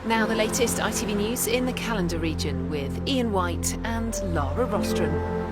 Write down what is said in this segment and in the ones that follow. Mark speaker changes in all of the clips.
Speaker 1: Now the latest ITV News in the Calendar region with Ian White and Lara Rostron.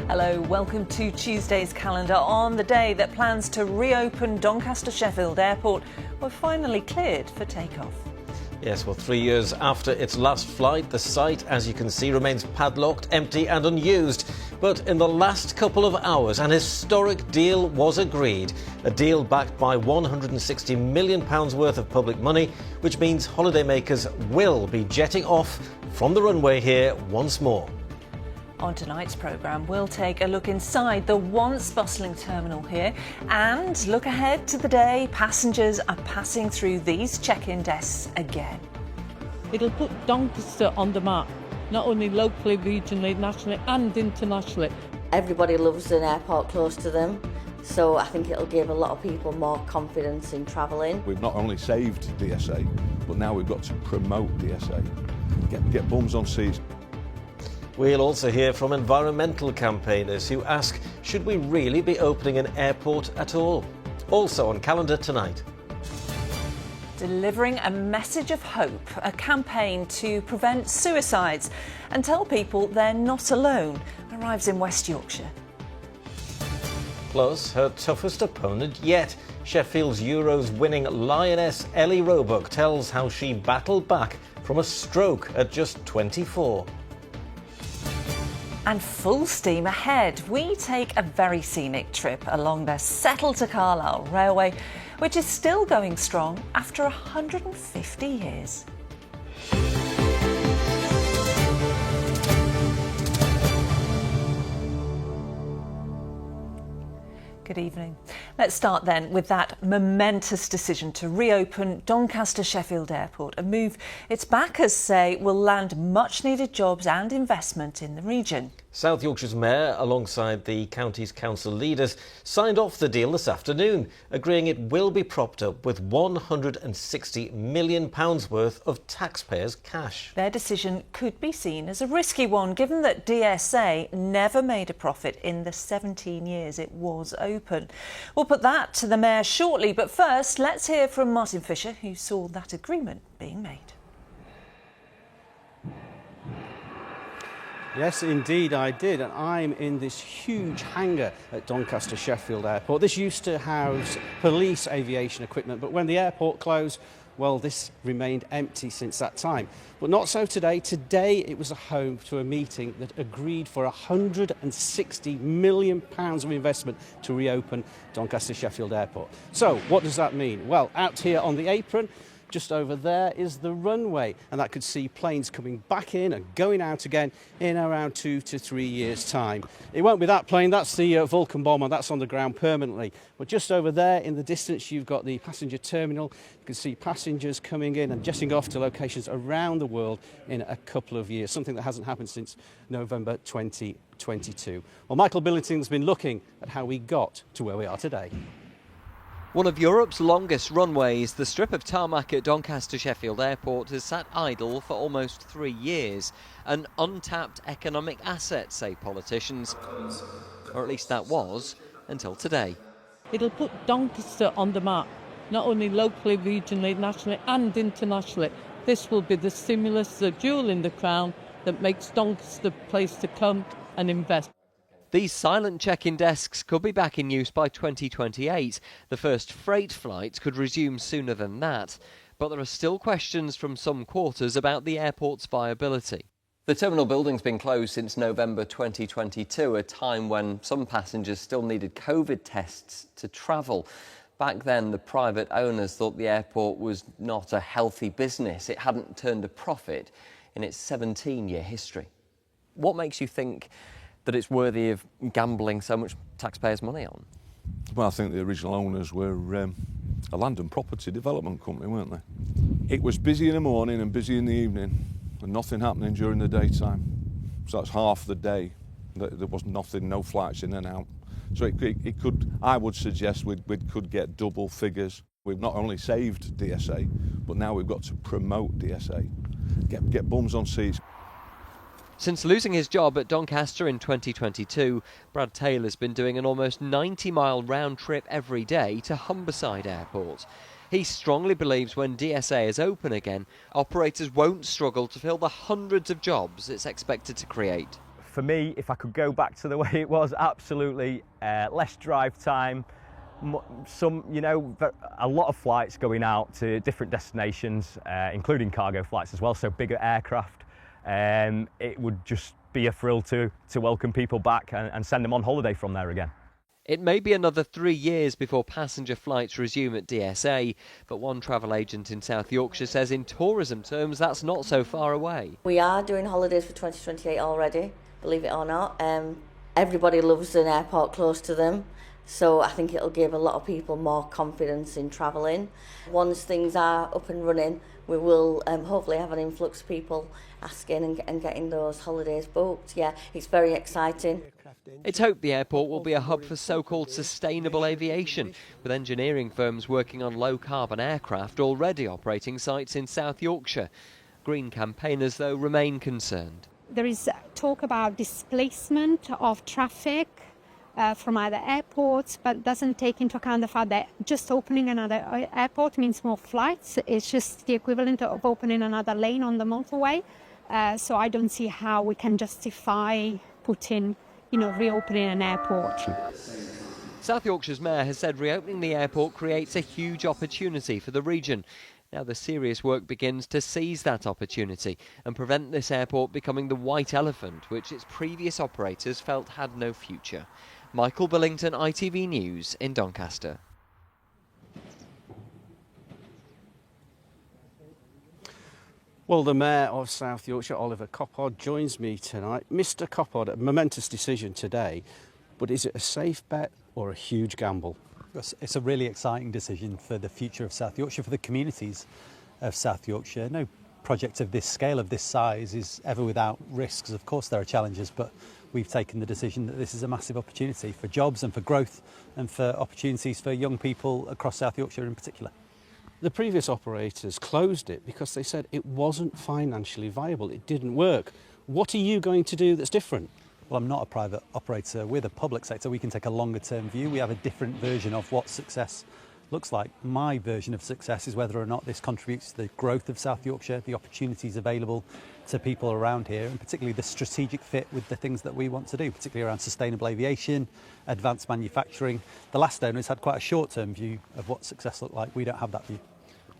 Speaker 2: Hello, welcome to Tuesday's Calendar. On the day that plans to reopen Doncaster Sheffield Airport were finally cleared for takeoff.
Speaker 3: Yes, well, 3 years after its last flight, the site, as you can see, remains padlocked, empty and unused. But in the last couple of hours, an historic deal was agreed. A deal backed by £160 million worth of public money, which means holidaymakers will be jetting off from the runway here once more.
Speaker 2: On tonight's programme, we'll take a look inside the once bustling terminal here and look ahead to the day passengers are passing through these check-in desks again.
Speaker 4: It'll put Doncaster on the map, not only locally, regionally, nationally and internationally.
Speaker 5: Everybody loves an airport close to them, so I think it'll give a lot of people more confidence in travelling.
Speaker 6: We've not only saved DSA, but now we've got to promote DSA, get bums on seats.
Speaker 3: We'll also hear from environmental campaigners who ask, should we really be opening an airport at all? Also on Calendar tonight.
Speaker 2: Delivering a message of hope, a campaign to prevent suicides and tell people they're not alone, arrives in West Yorkshire.
Speaker 3: Plus, her toughest opponent yet. Sheffield's Euros winning lioness Ellie Roebuck tells how she battled back from a stroke at just 24.
Speaker 2: And full steam ahead, we take a very scenic trip along the Settle to Carlisle Railway, which is still going strong after 150 years. Good evening. Let's start then with that momentous decision to reopen Doncaster Sheffield Airport, a move its backers say will land much needed jobs and investment in the region.
Speaker 3: South Yorkshire's Mayor, alongside the county's council leaders, signed off the deal this afternoon, agreeing it will be propped up with £160 million worth of taxpayers' cash.
Speaker 2: Their decision could be seen as a risky one, given that DSA never made a profit in the 17 years it was open. We'll put that to the Mayor shortly, but first let's hear from Martin Fisher, who saw that agreement being made.
Speaker 7: Yes, indeed I did, and I'm in this huge hangar at Doncaster Sheffield Airport. This used to house police aviation equipment, but when the airport closed, well, this remained empty since that time. But not so today. Today it was a home to a meeting that agreed for £160 million of investment to reopen Doncaster Sheffield Airport. So what does that mean? Well, out here on the apron, just over there is the runway, and that could see planes coming back in and going out again in around 2 to 3 years' time. It won't be that plane, that's the Vulcan bomber, that's on the ground permanently. But just over there in the distance, you've got the passenger terminal. You can see passengers coming in and jetting off to locations around the world in a couple of years, something that hasn't happened since November 2022. Well, Michael Billington's been looking at how we got to where we are today.
Speaker 8: One of Europe's longest runways, the strip of tarmac at Doncaster Sheffield Airport has sat idle for almost 3 years. An untapped economic asset, say politicians. Or at least that was, until today.
Speaker 4: It'll put Doncaster on the map, not only locally, regionally, nationally and internationally. This will be the stimulus, the jewel in the crown that makes Doncaster the place to come and invest.
Speaker 8: These silent check-in desks could be back in use by 2028. The first freight flights could resume sooner than that. But there are still questions from some quarters about the airport's viability. The terminal building's been closed since November 2022, a time when some passengers still needed COVID tests to travel. Back then, the private owners thought the airport was not a healthy business. It hadn't turned a profit in its 17-year history. What makes you think that it's worthy of gambling so much taxpayers' money on?
Speaker 6: Well, I think the original owners were a land and property development company, weren't they? It was busy in the morning and busy in the evening, and nothing happening during the daytime. So that's half the day. There was nothing, no flights in and out. So it could, I would suggest we could get double figures. We've not only saved DSA, but now we've got to promote DSA, get bums on seats.
Speaker 8: Since losing his job at Doncaster in 2022, Brad Taylor's been doing an almost 90-mile round trip every day to Humberside Airport. He strongly believes when DSA is open again, operators won't struggle to fill the hundreds of jobs it's expected to create.
Speaker 9: For me, if I could go back to the way it was, absolutely less drive time, a lot of flights going out to different destinations, including cargo flights as well, so bigger aircraft. It would just be a thrill to welcome people back and send them on holiday from there again.
Speaker 8: It may be another 3 years before passenger flights resume at DSA, but one travel agent in South Yorkshire says in tourism terms that's not so far away.
Speaker 5: We are doing holidays for 2028 already, believe it or not. Everybody loves an airport close to them, so I think it'll give a lot of people more confidence in travelling. Once things are up and running, we will hopefully have an influx of people asking and getting those holidays booked. Yeah, it's very exciting.
Speaker 8: It's hoped the airport will be a hub for so-called sustainable aviation, with engineering firms working on low-carbon aircraft already operating sites in South Yorkshire. Green campaigners, though, remain concerned.
Speaker 10: There is talk about displacement of traffic from other airports, but doesn't take into account the fact that just opening another airport means more flights. It's just the equivalent of opening another lane on the motorway. So I don't see how we can justify reopening an airport.
Speaker 8: South Yorkshire's mayor has said reopening the airport creates a huge opportunity for the region. Now the serious work begins to seize that opportunity and prevent this airport becoming the white elephant which its previous operators felt had no future. Michael Billington, ITV News in Doncaster.
Speaker 7: Well, the Mayor of South Yorkshire, Oliver Coppard, joins me tonight. Mr Coppard, a momentous decision today, but is it a safe bet or a huge gamble?
Speaker 11: It's a really exciting decision for the future of South Yorkshire, for the communities of South Yorkshire. No project of this scale, of this size, is ever without risks. Of course there are challenges, but we've taken the decision that this is a massive opportunity for jobs and for growth and for opportunities for young people across South Yorkshire in particular.
Speaker 7: The previous operators closed it because they said it wasn't financially viable, it didn't work. What are you going to do that's different?
Speaker 11: Well, I'm not a private operator, we're the public sector, we can take a longer term view. We have a different version of what success looks like. My version of success is whether or not this contributes to the growth of South Yorkshire, the opportunities available to people around here, and particularly the strategic fit with the things that we want to do, particularly around sustainable aviation, advanced manufacturing. The last owners had quite a short-term view of what success looked like. We don't have that view.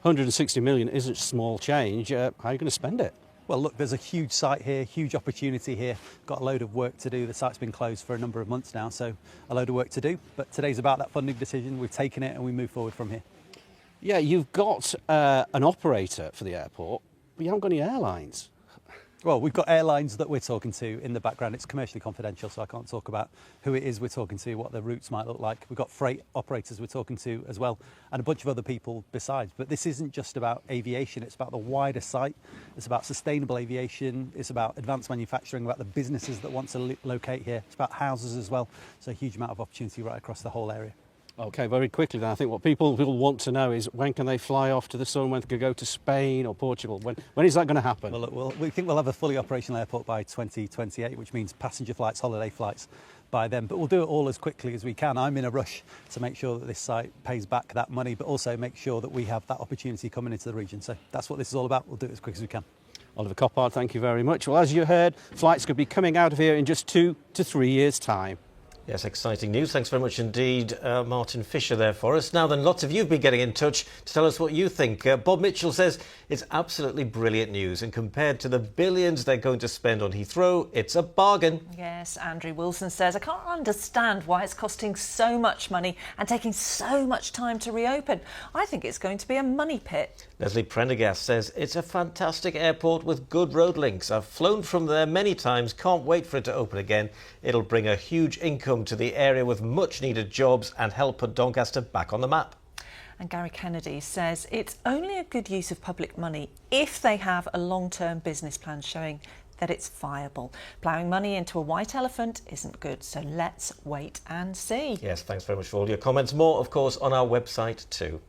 Speaker 7: 160 million isn't small change. How are you going to spend it?
Speaker 11: Well, look, there's a huge site here, huge opportunity here. Got a load of work to do. The site's been closed for a number of months now, so a load of work to do. But today's about that funding decision. We've taken it and we move forward from here.
Speaker 7: Yeah, you've got an operator for the airport, but you haven't got any airlines.
Speaker 11: Well, we've got airlines that we're talking to in the background. It's commercially confidential, so I can't talk about who it is we're talking to, what the routes might look like. We've got freight operators we're talking to as well, and a bunch of other people besides. But this isn't just about aviation, it's about the wider site. It's about sustainable aviation, it's about advanced manufacturing, about the businesses that want to locate here. It's about houses as well, so a huge amount of opportunity right across the whole area.
Speaker 7: OK, very quickly then, I think what people will want to know is when can they fly off to the sun, when they can go to Spain or Portugal? When is that going to happen?
Speaker 11: Well, look, we think we'll have a fully operational airport by 2028, which means passenger flights, holiday flights by then. But we'll do it all as quickly as we can. I'm in a rush to make sure that this site pays back that money, but also make sure that we have that opportunity coming into the region. So that's what this is all about. We'll do it as quick as we can.
Speaker 7: Oliver Coppard, thank you very much. Well, as you heard, flights could be coming out of here in just 2 to 3 years' time.
Speaker 3: Yes, exciting news. Thanks very much indeed, Martin Fisher there for us. Now then, lots of you have been getting in touch to tell us what you think. Bob Mitchell says it's absolutely brilliant news, and compared to the billions they're going to spend on Heathrow, it's a bargain.
Speaker 2: Yes, Andrew Wilson says, I can't understand why it's costing so much money and taking so much time to reopen. I think it's going to be a money pit.
Speaker 3: Leslie Prendergast says it's a fantastic airport with good road links. I've flown from there many times, can't wait for it to open again. It'll bring a huge income to the area with much needed jobs and help put Doncaster back on the map.
Speaker 2: And Gary Kennedy says it's only a good use of public money if they have a long-term business plan showing that it's viable. Ploughing money into a white elephant isn't good, so let's wait and see.
Speaker 3: Yes, thanks very much for all your comments. More, of course, on our website too.